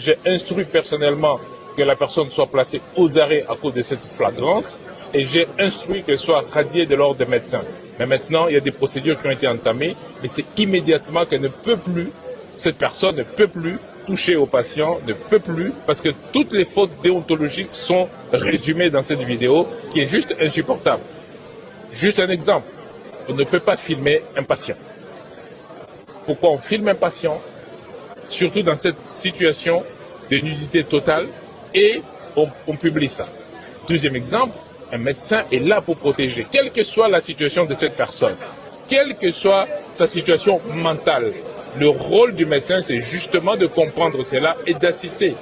j'ai instruit personnellement que la personne soit placée aux arrêts à cause de cette flagrance et j'ai instruit qu'elle soit radiée de l'ordre des médecins. Mais maintenant, il y a des procédures qui ont été entamées et c'est immédiatement qu'elle ne peut plus, cette personne ne peut plus toucher aux patients, ne peut plus, parce que toutes les fautes déontologiques sont résumées dans cette vidéo qui est juste insupportable. Juste un exemple, on ne peut pas filmer un patient. Pourquoi on filme un patient, surtout dans cette situation de nudité totale, et on publie ça. Deuxième exemple, un médecin est là pour protéger, quelle que soit la situation de cette personne, quelle que soit sa situation mentale. Le rôle du médecin, c'est justement de comprendre cela et d'assister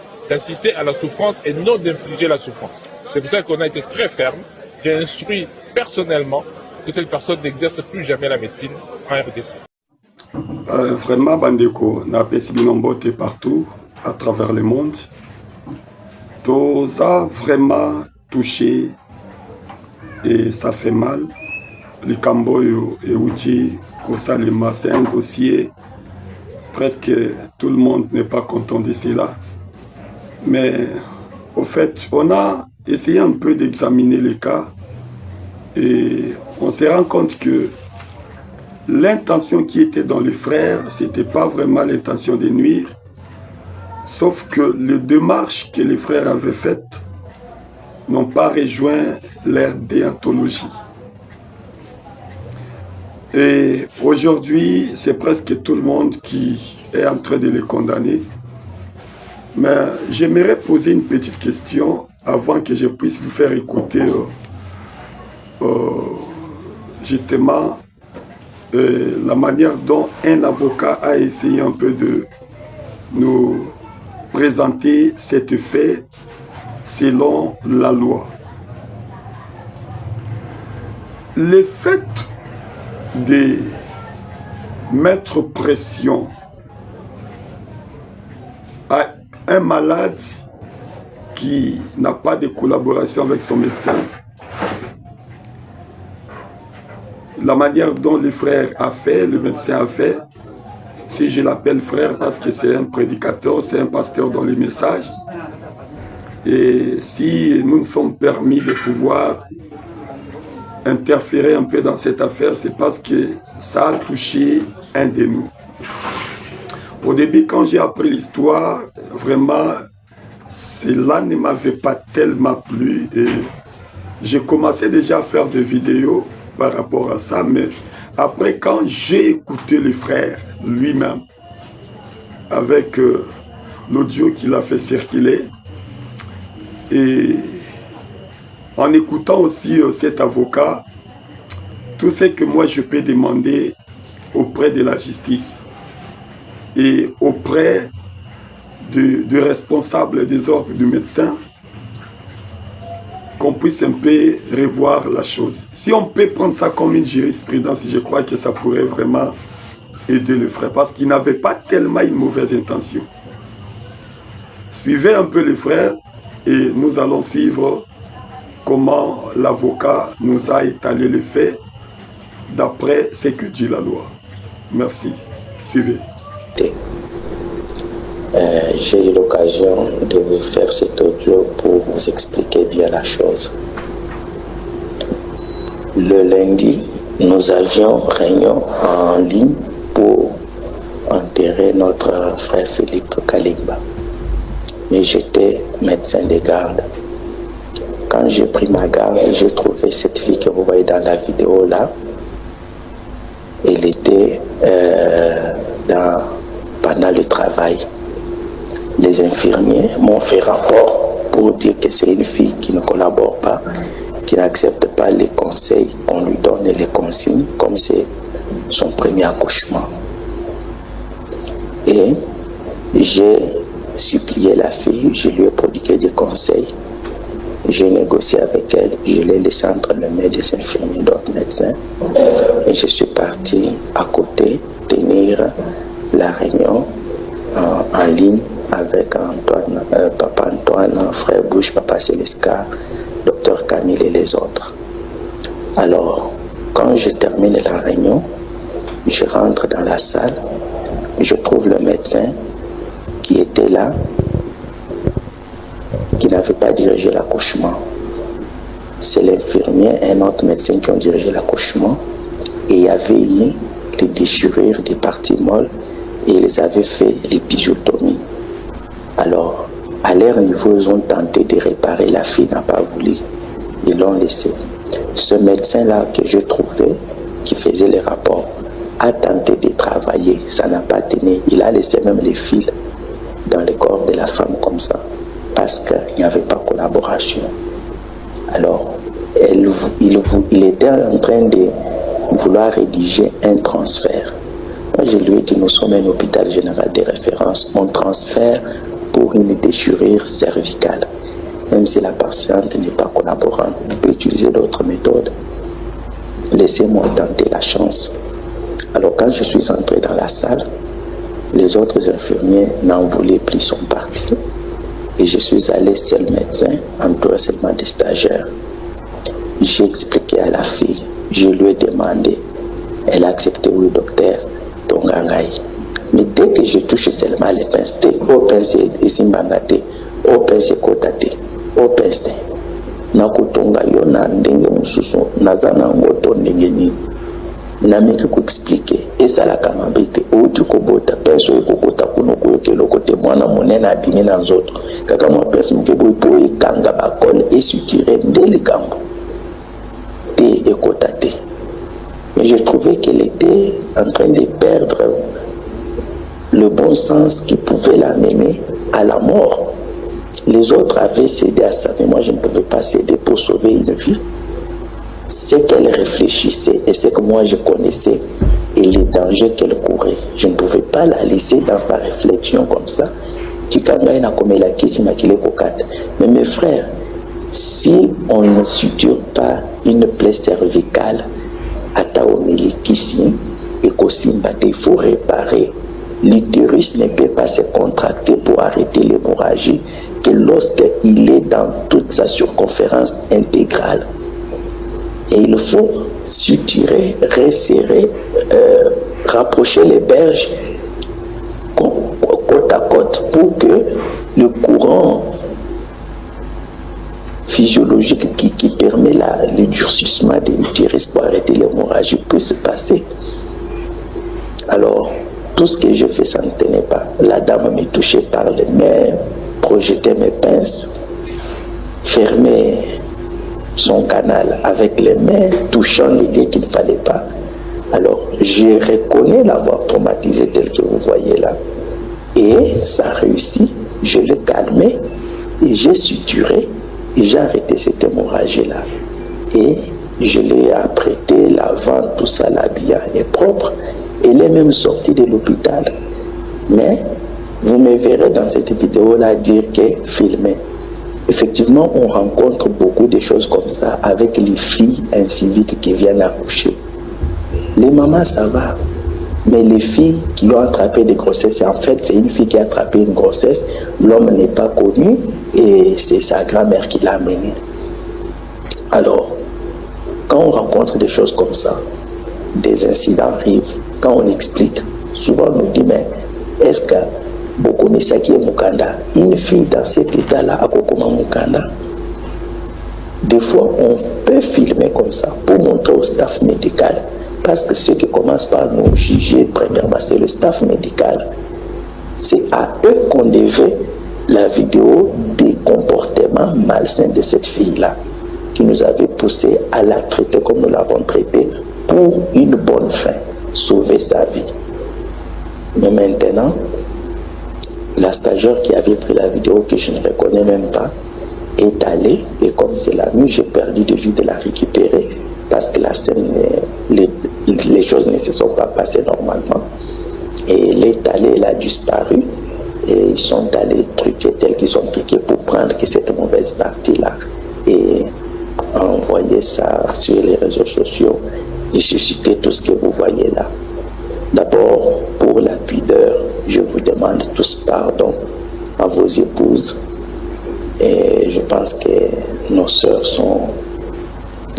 à la souffrance et non d'infliger la souffrance. C'est pour ça qu'on a été très ferme. J'ai instruit personnellement que cette personne n'exerce plus jamais la médecine en RDC. Vraiment, Bandeko, na pesi binombote partout, à travers le monde. Tous a vraiment touché et ça fait mal. Le Camboyo et Outi, Kosalema, c'est un dossier. Presque tout le monde n'est pas content de cela. Mais au fait, on a essayé un peu d'examiner les cas et on se rend compte que l'intention qui était dans les frères, ce n'était pas vraiment l'intention de nuire, sauf que les démarches que les frères avaient faites n'ont pas rejoint leur déontologie. Et aujourd'hui, c'est presque tout le monde qui est en train de les condamner. Mais j'aimerais poser une petite question avant que je puisse vous faire écouter justement la manière dont un avocat a essayé un peu de nous présenter cet fait selon la loi. Le fait de mettre pression à un malade qui n'a pas de collaboration avec son médecin, la manière dont le frère a fait, le médecin a fait, si je l'appelle frère parce que c'est un prédicateur, c'est un pasteur dans les messages, et si nous nous sommes permis de pouvoir interférer un peu dans cette affaire, c'est parce que ça a touché un de nous. Au début, quand j'ai appris l'histoire, vraiment, cela ne m'avait pas tellement plu et j'ai commencé déjà à faire des vidéos par rapport à ça, mais après, quand j'ai écouté le frère lui-même, avec l'audio qu'il a fait circuler, et en écoutant aussi cet avocat, tout ce que moi je peux demander auprès de la justice et auprès du responsable des ordres du médecin, qu'on puisse un peu revoir la chose. Si on peut prendre ça comme une jurisprudence, je crois que ça pourrait vraiment aider le frère, parce qu'il n'avait pas tellement une mauvaise intention. Suivez un peu le frère et nous allons suivre comment l'avocat nous a étalé les faits d'après ce que dit la loi. Merci. Suivez. J'ai eu l'occasion de vous faire cet audio pour vous expliquer bien la chose. Le lundi, nous avions réunion en ligne pour enterrer notre frère Philippe Kalimba. Mais j'étais médecin de garde. Quand j'ai pris ma garde, j'ai trouvé cette fille que vous voyez dans la vidéo là. Elle était pendant le travail. Les infirmiers m'ont fait rapport pour dire que c'est une fille qui ne collabore pas, qui n'accepte pas les conseils qu'on lui donne et les consignes, comme c'est son premier accouchement. Et j'ai supplié la fille, je lui ai prodigué des conseils, j'ai négocié avec elle, je l'ai laissé entre les mains des infirmiers d'autres médecins et je suis parti à côté tenir la réunion en ligne avec Antoine, Papa Antoine, Frère Bouche, Papa Célesca, Docteur Camille et les autres. Alors, quand je termine la réunion, je rentre dans la salle, je trouve le médecin qui était là qui n'avait pas dirigé l'accouchement. C'est l'infirmier et un autre médecin qui ont dirigé l'accouchement. Et il y avait eu des déchirures des parties molles et ils avaient fait l'épisiotomie. Alors, à leur niveau, ils ont tenté de réparer. La fille n'a pas voulu. Ils l'ont laissé. Ce médecin-là que je trouvais, qui faisait les rapports, a tenté de travailler. Ça n'a pas tenu. Il a laissé même les fils dans le corps de la femme comme ça, parce qu'il n'y avait pas de collaboration. Alors, il était en train de vouloir rédiger un transfert. Moi, je lui ai dit, nous sommes un hôpital général de référence. On transfère pour une déchirure cervicale. Même si la patiente n'est pas collaborante, on peut utiliser d'autres méthodes. Laissez-moi tenter la chance. Alors, quand je suis entré dans la salle, les autres infirmiers n'en voulaient plus, sont partis. Et je suis allé seul médecin, entouré seulement des stagiaires. J'ai expliqué à la fille, je lui ai demandé, elle a accepté, oui docteur, Tongangaï. Mais dès que je touche seulement les pinces, au pince et simbangate, au pince kotate, au pince, nakutonga yo na ndenge mususu, nazana ngoto ndenge ni. Namiki ku expliquer, et ça la kamambite, ou tu kobota, pince ou kokota kuno kuyoke lokote, mwana monene abimi na nzoto, kaka mwa pince mkebo ipo ikanga bakole, et suturé ndeli kambo. Et kotate. Mais je trouvais qu'elle était en train de perdre le bon sens qui pouvait l'amener à la mort. Les autres avaient cédé à ça, mais moi je ne pouvais pas céder pour sauver une vie. Ce qu'elle réfléchissait et ce que moi je connaissais et les dangers qu'elle courait, je ne pouvais pas la laisser dans sa réflexion comme ça. Mais mes frères, si on ne suture pas une plaie cervicale, il faut réparer. L'utérus ne peut pas se contracter pour arrêter l'hémorragie que lorsqu'il est dans toute sa circonférence intégrale. Et il faut suturer, resserrer, rapprocher les berges côte à côte pour que le courant physiologique qui permet le durcissement de l'utérus pour arrêter l'hémorragie puisse passer. Alors, tout ce que je fais, ça ne tenait pas. La dame me touchait par les mains, projetait mes pinces, fermait son canal avec les mains, touchant les lieux qu'il ne fallait pas. Alors, je reconnais l'avoir traumatisé tel que vous voyez là. Et ça a réussi. Je l'ai calmé et j'ai suturé et j'ai arrêté cette hémorragie-là. Et je l'ai apprêté, lavant, tout ça, l'habillant et propre. Elle est même sortie de l'hôpital. Mais vous me verrez dans cette vidéo-là dire que filmé. Effectivement, on rencontre beaucoup de choses comme ça avec les filles inciviques qui viennent accoucher. Les mamans, ça va. Mais les filles qui ont attrapé des grossesses, en fait, c'est une fille qui a attrapé une grossesse, l'homme n'est pas connu et c'est sa grand-mère qui l'a amenée. Alors, quand on rencontre des choses comme ça, des incidents arrivent, quand on explique, souvent on nous dit, mais est-ce que beaucoup de ça qui est Mukanda, une fille dans cet état-là a Kokoma Mukanda? Des fois, on peut filmer comme ça pour montrer au staff médical. Parce que ceux qui commencent par nous juger, premièrement, c'est le staff médical. C'est à eux qu'on devait la vidéo des comportements malsains de cette fille-là, qui nous avait poussé à la traiter comme nous l'avons traitée pour une bonne fin, sauver sa vie. Mais maintenant, la stagiaire qui avait pris la vidéo, que je ne reconnais même pas, est allée, et comme c'est la nuit, j'ai perdu de vue de la récupérer, parce que la scène, les choses ne se sont pas passées normalement. Et elle est allée, elle a disparu, et ils sont allés truquer tel qu'ils ont truqué pour prendre que cette mauvaise partie-là et envoyer ça sur les réseaux sociaux et susciter tout ce que vous voyez là. D'abord, pour la pudeur, je vous demande tous pardon à vos épouses. Et je pense que nos sœurs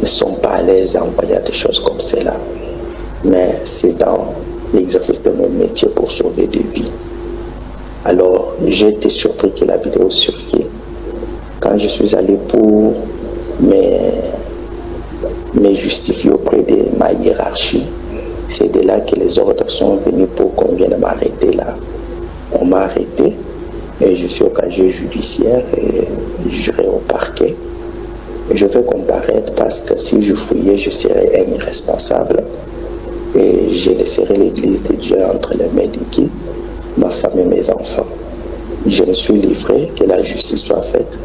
ne sont pas à l'aise à envoyer des choses comme cela. Mais c'est dans l'exercice de mon métier pour sauver des vies. Alors, j'ai été surpris que la vidéo circule. quand je suis allé pour me justifier auprès de ma hiérarchie, c'est de là que les ordres sont venus pour qu'on vienne m'arrêter là. On m'a arrêté et je suis au casier judiciaire et juré au parquet. Je veux comparaître parce que si je fouillais, je serais un irresponsable et je laisserai l'église de Dieu entre les mains de qui? Ma femme et mes enfants. Je me suis livré, que la justice soit faite.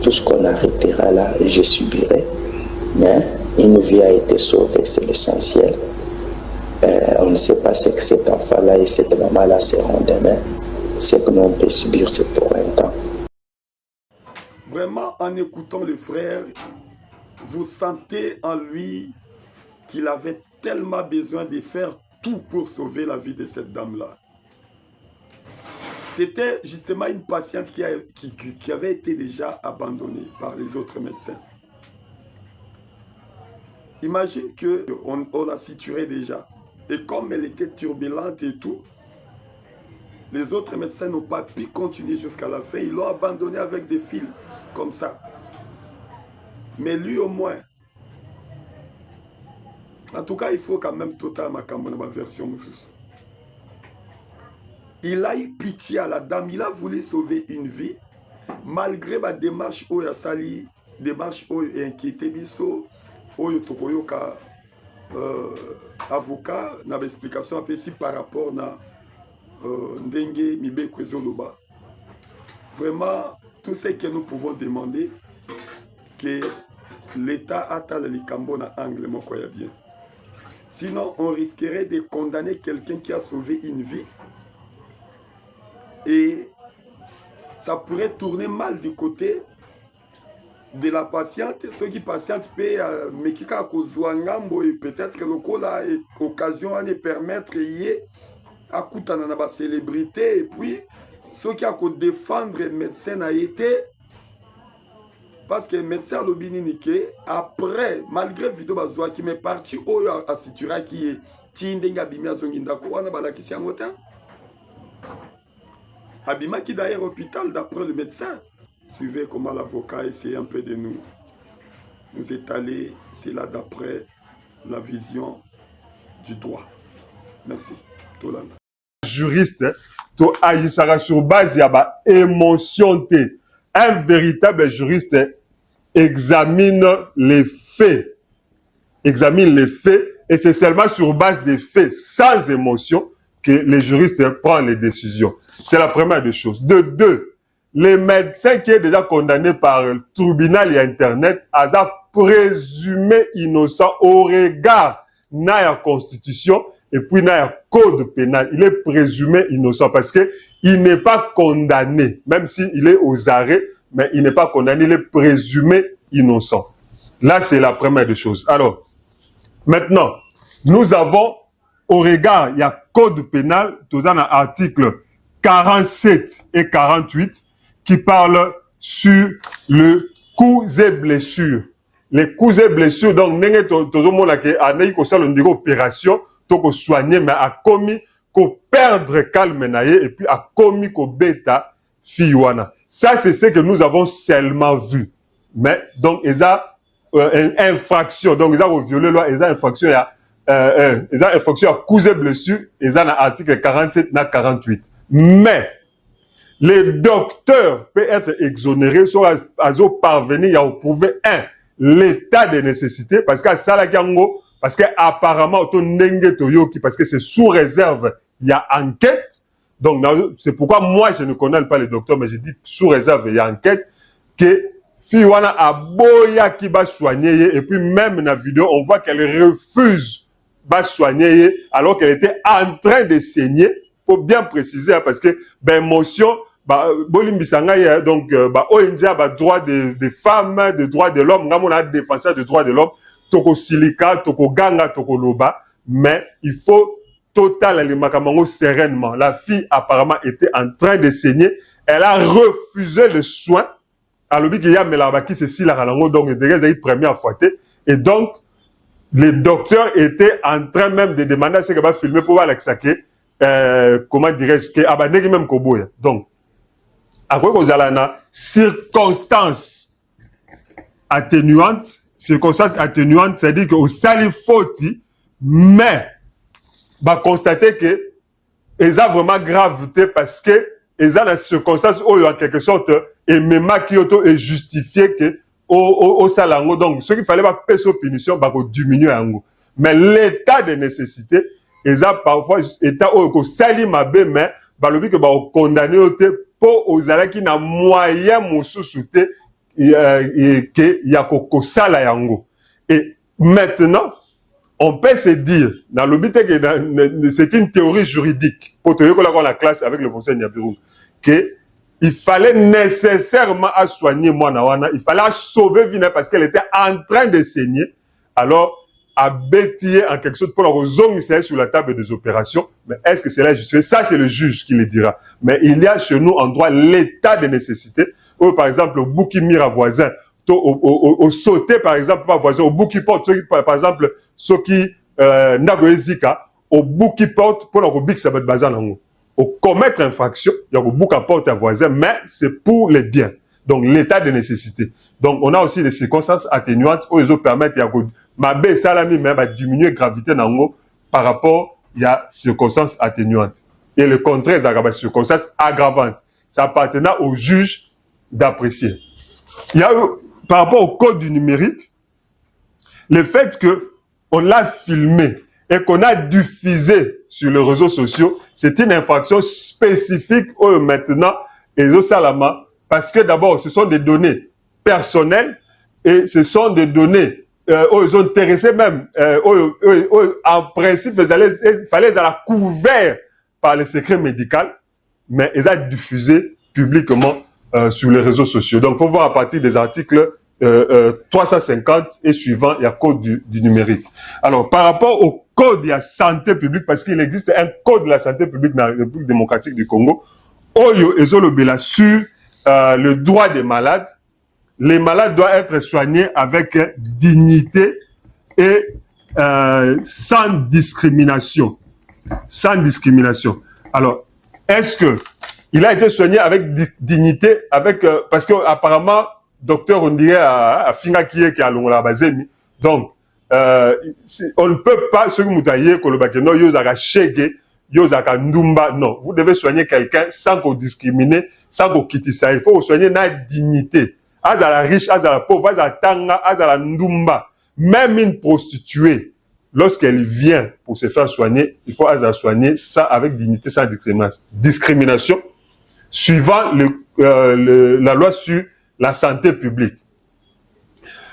Tout ce qu'on arrêtera là, je subirai. Mais une vie a été sauvée, c'est l'essentiel. On ne sait pas ce que cet enfant-là et cette maman-là seront demain. Ce que l'on peut subir, c'est pour un temps. Vraiment, en écoutant le frère, vous sentez en lui qu'il avait tellement besoin de faire tout pour sauver la vie de cette dame-là. C'était justement une patiente qui avait été déjà abandonnée par les autres médecins. Imagine qu'on la situerait déjà. Et comme elle était turbulente et tout, les autres médecins n'ont pas pu continuer jusqu'à la fin. Ils l'ont abandonnée avec des fils, comme ça. Mais lui au moins. En tout cas, il faut quand même total ma version. Il a eu pitié à la dame. Il a voulu sauver une vie. Malgré ma démarche où il a sali, démarche où il a inquiété biso, où il avocat, n'a explication ici par rapport à Ndenge Mibe Kwezoloba. Vraiment, tout ce que nous pouvons demander, que l'État attend le Cambo na angle, moi crois bien. Sinon, on risquerait de condamner quelqu'un qui a sauvé une vie. Et ça pourrait tourner mal du côté de la patiente. Ceux qui patientent mais qui peut-être que le coup là est occasion à ne permettre à coûter na célébrité. Et puis, ceux qui ont défendre le médecin a été. Parce que le médecin Lobini après, malgré vidéo bazoa qui m'est parti au à Situra qui est Tindenga Bimia Zongindako, on a balakisi en motin. Abima qui d'ailleurs hôpital d'après le médecin. Suivez comment l'avocat essaie un peu de nous étaler. C'est là d'après la vision du droit. Merci. Tolanda. Juriste, tu agissera sur base de émotion. Un véritable juriste examine les faits. Examine les faits et c'est seulement sur base des faits, sans émotion, que les juristes prennent les décisions. C'est la première des choses. De deux, les médecins qui est déjà condamné par le tribunal et Internet, a présumé innocent au regard de la Constitution et puis de la Code pénal. Il est présumé innocent parce que il n'est pas condamné, même s'il est aux arrêts, mais il n'est pas condamné, il est présumé innocent. Là, c'est la première des choses. Alors, maintenant, nous avons, au regard, il y a Code pénal, tout un article 47 et 48, qui parlent sur le coups et blessures. Les coups et blessures, donc, n'est-ce pas opération, donc, soigner, mais a commis qu'on perdre calme et puis a commis qu'on bêta fiwana. Ça, c'est ce que nous avons seulement vu. Mais, donc, ils ont une infraction. Donc, ils ont violé la loi, ils ont infraction à cause et blessure, ils ont l'article 47 et 48. Mais, les docteurs peuvent être exonérés, soit à parvenir à prouver l'état de nécessité, parce que ça, la gango, parce que apparemment, parce que c'est sous réserve, il y a enquête. Donc, c'est pourquoi moi, je ne connais pas les docteurs, mais je dis sous réserve, il y a enquête, que Fiwana a boya qui va soigner, et puis même dans la vidéo, on voit qu'elle refuse de soigner, alors qu'elle était en train de saigner. Faut bien préciser, hein, parce que, émotion, Bolimbisanga, donc, ONG, droit des femmes, des droits de l'homme, on a défenseur des droits de l'homme, toko silika, toko ganga, toko loba, mais il faut total le sereinement. La fille apparemment était en train de saigner, elle a refusé le soin. Alors qu'il y a Melabaki, c'est si la ralango, donc il y a eu première fois. Et donc, les docteurs étaient en train même de demander à ce qu'il va filmer pour voir l'exaké, comment dirais-je, que abandonné même Koboya. Donc, à quoi qu'on a circonstances atténuantes, c'est-à-dire qu'au sali faute, mais va constater que ils ont vraiment gravité parce que ils ont la circonstance où en quelque sorte et même qui auto est justifié que au salango. Donc ce qu'il fallait pas payer sa punition va diminuer en gros. Mais l'état de nécessité ils ont parfois état au sali mabe mais va le que va condamner au pour aux ala qui n'a moyen moussoute et que y a koko sala yango. Et maintenant on peut se dire, dans le but que c'est une théorie juridique, pour te dire qu'on a la classe avec le professeur Nyabirou, qu'il fallait nécessairement soigner Moanawana, il fallait sauver Vina parce qu'elle était en train de saigner, alors à bêtiller en quelque sorte pour la zone sur la table des opérations. Mais est-ce que c'est là justifié? Ça, c'est le juge qui le dira. Mais il y a chez nous en droit l'état de nécessité, où par exemple, au Boukimir à voisin, au sauter par exemple par voisin au bout qui porte par exemple ceux qui nagoezika au bout qui porte pour la rubrique ça va être basé en au commettre infraction il y a au bout qui porte à voisin mais c'est pour les biens donc l'état de nécessité donc on a aussi des circonstances atténuantes où ils permettent il y a ma baisse salami mais va diminuer gravité nango par rapport il y a circonstances atténuantes et le contraire ça va circonstances aggravantes ça appartenant au juge d'apprécier. Il y a par rapport au code du numérique, le fait qu'on l'a filmé et qu'on a diffusé sur les réseaux sociaux, c'est une infraction spécifique maintenant et salama parce que d'abord ce sont des données personnelles et ce sont des données ils ont intéressé même en principe il fallait la couvert par le secret médical mais ils ont diffusé publiquement sur les réseaux sociaux. Donc, il faut voir à partir des articles 350 et suivants, il y a code du numérique. Alors, par rapport au code de la santé publique, parce qu'il existe un code de la santé publique dans la République démocratique du Congo, Oyo Ezolobela sur le droit des malades, les malades doivent être soignés avec dignité et sans discrimination. Sans discrimination. Alors, est-ce que il a été soigné avec dignité, avec parce que apparemment docteur on dirait à Fingakie qui a la Bazemi. Donc on ne peut pas ce que mutaye kolobakeno yozaka shege yozaka ndumba non, vous devez soigner quelqu'un sans qu'on discrimine, sans qu'on quitte ça, il faut soigner na dignité. Azala riche, azala pauvre, azala tanga, azala ndumba, même une prostituée lorsqu'elle vient pour se faire soigner, il faut azala soigner ça avec dignité sans discrimination. Suivant la loi sur la santé publique.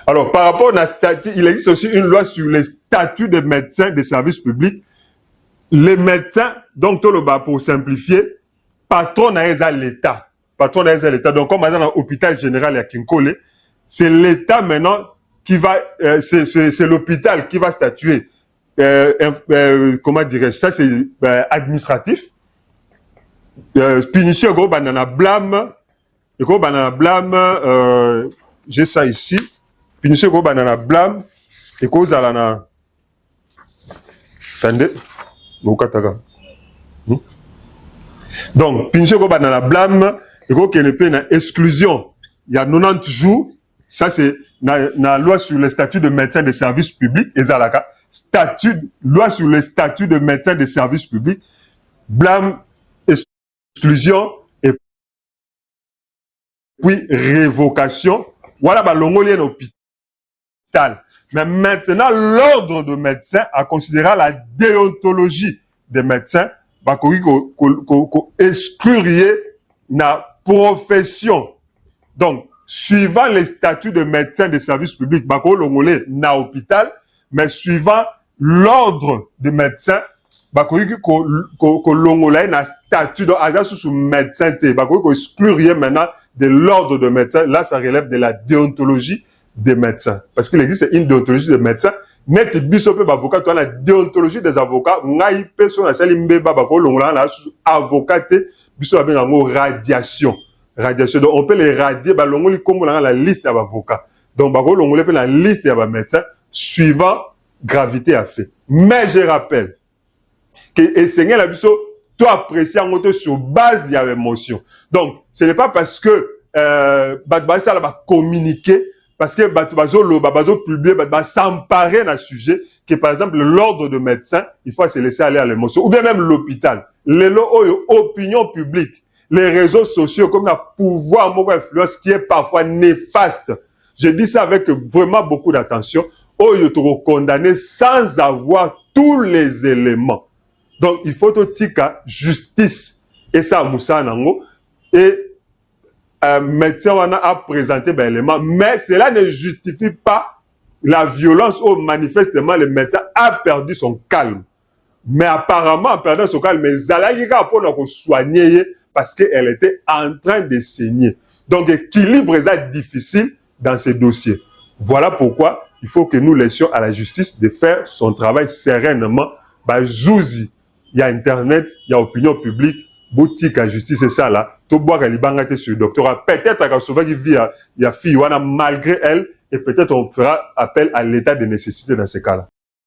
Alors, par rapport à statut, il existe aussi une loi sur les statuts des médecins des services publics. Les médecins, donc, pour simplifier, patron à l'État. Patron à l'État. Donc, comme dans l'hôpital général à Kinkole, c'est l'État maintenant qui va, c'est l'hôpital qui va statuer. Comment dirais-je? Ça, c'est administratif. Punition go banana blâme j'ai ça ici punition go banana blâme et cause à la attendez bokataga donc punition go banana blâme et go qu'elle peut na exclusion il y a 90 jours ça c'est na loi sur les statuts de médecins des services publics et zalaka loi sur les statuts de médecins des services publics blâme exclusion et puis révocation. Voilà, l'ongolien hôpital. Mais maintenant, l'ordre de médecins a considéré la déontologie des médecins, excluer la profession. Donc, suivant les statuts de médecins des services publics, l'ongolais n'a hôpital, mais suivant l'ordre de médecins, l'ongolais n'a statut de sous médecin exclure maintenant de l'ordre de médecin. Là, ça relève de la déontologie des médecins. Parce qu'il existe une déontologie des médecins. Net bisope avocat, toi, la déontologie des avocats, ngai personne a sali mbeba l'ongolais n'a avocat bisope radiation. Radiation. Donc, on peut les radier, l'ongolais comme la liste d'avocats. Donc, l'ongolais peut la liste des médecins suivant gravité à fait. Mais je rappelle que enseigner la biso, toi apprécier en auto sur base de l'émotion. Donc, ce n'est pas parce que ça va communiquer parce que bazo publier s'emparer d'un sujet que par exemple l'ordre de médecins il faut se laisser aller à l'émotion ou bien même l'hôpital les opinion publique les réseaux sociaux comme un pouvoir mot influence qui est parfois néfaste. Je dis ça avec vraiment beaucoup d'attention. Oyo to condamner sans avoir tous les éléments. Donc il faut que tika justice et ça Moussa Nango et médecin a présenté des éléments, mais cela ne justifie pas la violence où manifestement le médecin a perdu son calme. Mais apparemment, en perdant son calme, mais Zalaïga pour soigner parce qu'elle était en train de saigner. Donc l'équilibre est difficile dans ces dossiers. Voilà pourquoi il faut que nous laissions à la justice de faire son travail sereinement. Zouzi, il y a Internet, il y a opinion publique, boutique à justice et ça là. Tout boire à l'ibangate sur le doctorat. Peut-être à sauver qui vit, il y a fille, malgré elle, et peut-être on fera appel à l'état de nécessité dans ces cas-là.